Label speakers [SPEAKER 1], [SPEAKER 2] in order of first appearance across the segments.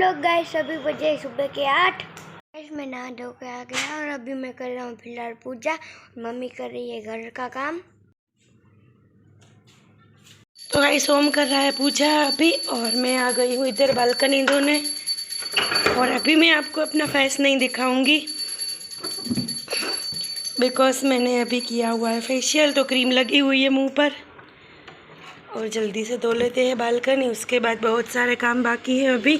[SPEAKER 1] Hello guys, अभी बजे सुबह के 8। मैं नहा धो के आ गया और अभी मैं कर रहा हूँ फिलहाल पूजा। मम्मी कर रही है घर का काम।
[SPEAKER 2] तो गाइस ओम कर रहा है पूजा अभी, और मैं आ गई हूँ इधर बालकनी धोने। और अभी मैं आपको अपना फेस नहीं दिखाऊंगी बिकॉज मैंने अभी किया हुआ है फेशियल, तो क्रीम लगी हुई है मुंह पर। और जल्दी से धो लेते हैं बालकनी, उसके बाद बहुत सारे काम बाकी है। अभी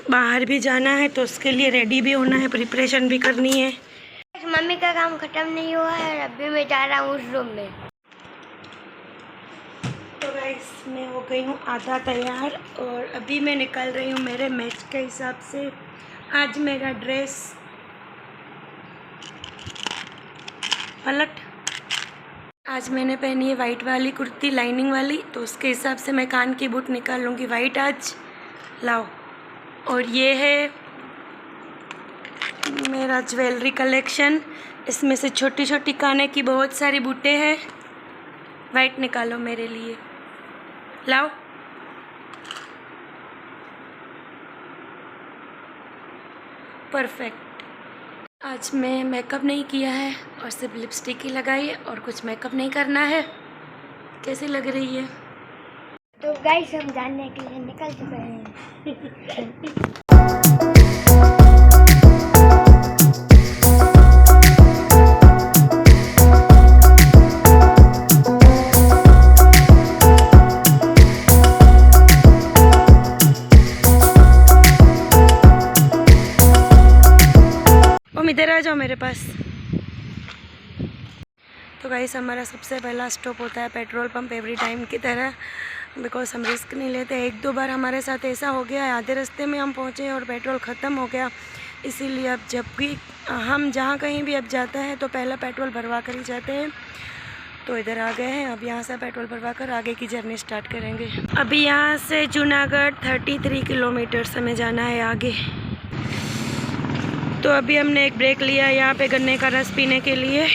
[SPEAKER 2] बाहर भी जाना है तो उसके लिए रेडी भी होना है, प्रिपरेशन भी करनी है।
[SPEAKER 1] मम्मी का काम खत्म नहीं हुआ है और अभी मैं जा रहा हूँ उस रूम में।
[SPEAKER 2] तो गाइस मैं हो गई हूँ आधा तैयार और अभी मैं निकल रही हूँ मेरे मैच के हिसाब से। आज मेरा ड्रेस पलट, आज मैंने पहनी है वाइट वाली कुर्ती लाइनिंग वाली, तो उसके हिसाब से मैं कान की बूट निकाल लूँगी वाइट आज। लाओ, और ये है मेरा ज्वेलरी कलेक्शन। इसमें से छोटी छोटी काने की बहुत सारी बूटें हैं। वाइट निकालो मेरे लिए, लाओ। परफेक्ट। आज मैं मेकअप नहीं किया है और सिर्फ लिपस्टिक ही लगाई है और कुछ मेकअप नहीं करना है। कैसी लग रही है?
[SPEAKER 1] तो गाइस हम जानने के लिए निकल चुके हैं।
[SPEAKER 2] इधर आ जाओ मेरे पास। तो गाइस हमारा सबसे पहला स्टॉप होता है पेट्रोल पंप, एवरी टाइम की तरह, बिकॉज हम रिस्क नहीं लेते। एक दो बार हमारे साथ ऐसा हो गया है, आधे रास्ते में हम पहुँचे और पेट्रोल ख़त्म हो गया। इसीलिए अब जब भी हम जहाँ कहीं भी अब जाते हैं तो पहला पेट्रोल भरवा कर ही जाते हैं। तो इधर आ गए हैं, अब यहाँ से पेट्रोल भरवा कर आगे की जर्नी स्टार्ट करेंगे। अभी यहाँ से जूनागढ़ 33 किलोमीटर से हमें जाना है आगे। तो अभी हमने एक ब्रेक लिया यहाँ पे गन्ने का रस पीने के लिए।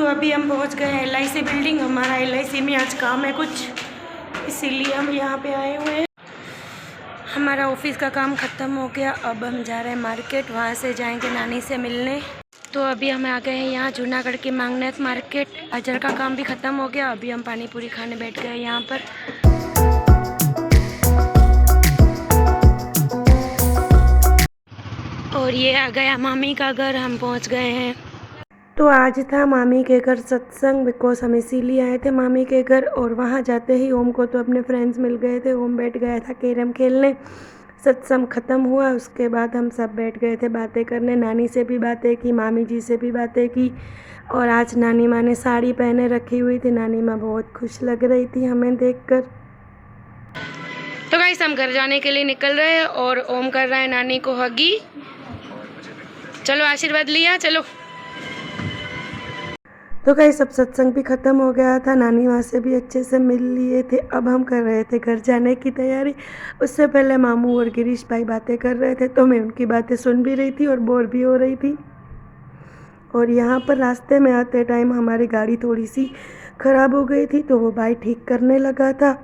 [SPEAKER 2] अभी हम पहुंच गए LIC बिल्डिंग। हमारा LIC में आज काम है कुछ, इसीलिए हम यहाँ पे आए हुए हैं। हमारा ऑफिस का काम ख़त्म हो गया, अब हम जा रहे हैं मार्केट, वहाँ से जाएंगे नानी से मिलने। तो अभी हम आ गए हैं यहाँ जूनागढ़ के मांगनेत मार्केट। अजर का काम भी ख़त्म हो गया, अभी हम पानी पूरी खाने बैठ गए यहाँ पर। और ये आ गया मामी का घर, हम पहुँच गए हैं। तो आज था मामी के घर सत्संग, बिकॉज हम इसीलिए आए थे मामी के घर। और वहाँ जाते ही ओम को तो अपने फ्रेंड्स मिल गए थे, ओम बैठ गया था कैरम खेलने। सत्संग ख़त्म हुआ, उसके बाद हम सब बैठ गए थे बातें करने। नानी से भी बातें की, मामी जी से भी बातें की। और आज नानी माँ ने साड़ी पहने रखी हुई थी, नानी माँ बहुत खुश लग रही थी हमें देखकर। तो गाइस हम घर जाने के लिए निकल रहे हैं और ओम कर रहा है नानी को हगी। चलो आशीर्वाद लिया, चलो। तो गाइस सब सत्संग भी ख़त्म हो गया था, नानी माँ से भी अच्छे से मिल लिए थे। अब हम कर रहे थे घर जाने की तैयारी। उससे पहले मामू और गिरीश भाई बातें कर रहे थे, तो मैं उनकी बातें सुन भी रही थी और बोर भी हो रही थी। और यहाँ पर रास्ते में आते टाइम हमारी गाड़ी थोड़ी सी ख़राब हो गई थी, तो वो भाई ठीक करने लगा था।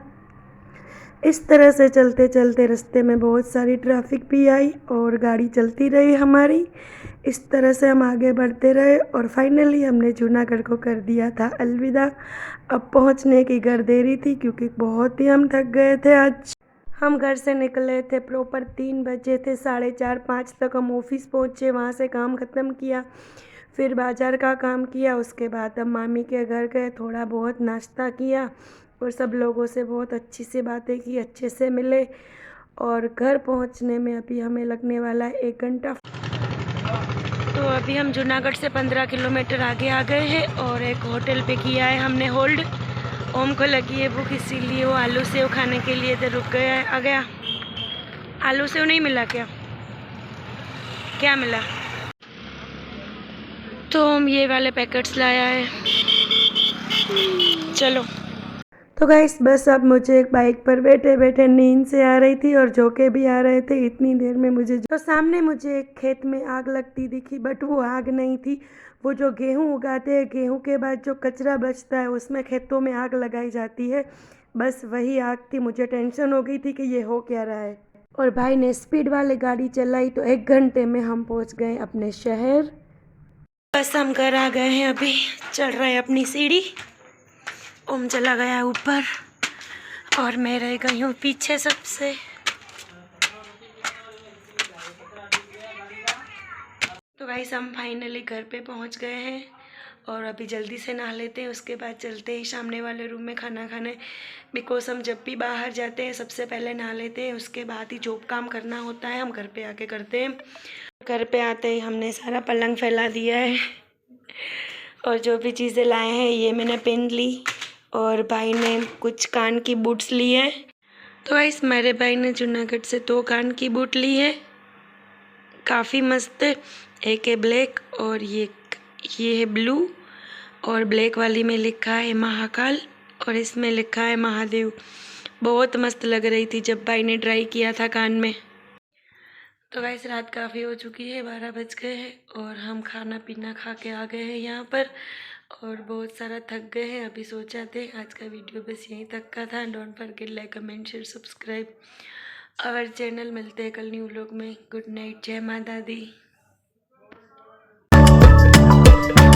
[SPEAKER 2] इस तरह से चलते चलते रास्ते में बहुत सारी ट्रैफिक भी आई और गाड़ी चलती रही हमारी। इस तरह से हम आगे बढ़ते रहे और फाइनली हमने जूनागढ़ को कर दिया था अलविदा। अब पहुंचने की घर देरी थी क्योंकि बहुत ही हम थक गए थे। आज हम घर से निकले थे प्रॉपर 3 बजे थे, 4:30-5 तक हम ऑफिस पहुंचे, वहां से काम ख़त्म किया, फिर बाज़ार का काम किया। उसके बाद हम मामी के घर गए, थोड़ा बहुत नाश्ता किया और सब लोगों से बहुत अच्छी से बातें की, अच्छे से मिले। और घर पहुंचने में अभी हमें लगने वाला है 1 घंटा। तो अभी हम जूनागढ़ से 15 किलोमीटर आगे आ गए हैं और एक होटल पे किया है हमने होल्ड। ओम को लगी है भूख, इसीलिए वो आलू सेव खाने के लिए तो रुक गया आ गया। आलू सेव नहीं मिला क्या? क्या मिला?
[SPEAKER 1] तो हम ये वाले पैकेट्स लाया है। चलो।
[SPEAKER 2] तो गाइस बस अब मुझे एक बाइक पर बैठे बैठे नींद से आ रही थी और झोंके भी आ रहे थे। इतनी देर में तो सामने मुझे एक खेत में आग लगती दिखी, बट वो आग नहीं थी। वो जो गेहूं उगाते हैं, गेहूं के बाद जो कचरा बचता है उसमें खेतों में आग लगाई जाती है, बस वही आग थी। मुझे टेंशन हो गई थी कि ये हो क्या रहा है। और भाई ने स्पीड वाली गाड़ी चलाई तो 1 घंटे में हम पहुंच गए अपने शहर। बस हम घर आ गए हैं, अभी चढ़ रहे हैं अपनी सीढ़ी। ओम चला गया ऊपर और मैं रह गई हूँ पीछे सबसे। तो गाइस हम फाइनली घर पे पहुँच गए हैं और अभी जल्दी से नहा लेते हैं, उसके बाद चलते हैं सामने वाले रूम में खाना खाने। बिकॉज हम जब भी बाहर जाते हैं सबसे पहले नहा लेते हैं, उसके बाद ही जो काम करना होता है हम घर पे आके करते हैं। घर पे आते ही हमने सारा पलंग फैला दिया है और जो भी चीज़ें लाए हैं ये मैंने पहन ली और भाई ने कुछ कान की बूट्स ली है। तो गाइस मेरे भाई ने जूनागढ़ से 2 कान की बूट ली है, काफ़ी मस्त है। एक है ब्लैक और ये है ब्लू, और ब्लैक वाली में लिखा है महाकाल और इसमें लिखा है महादेव। बहुत मस्त लग रही थी जब भाई ने ट्राई किया था कान में। तो गाइस रात काफ़ी हो चुकी है, 12 बज गए हैं और हम खाना पीना खा के आ गए हैं यहाँ पर और बहुत सारा थक गए हैं। अभी सो जाते हैं। आज का वीडियो बस यहीं तक का था। Don't forget like comment share subscribe our channel. मिलते हैं कल न्यू व्लॉग में। गुड नाइट, जय माता दी।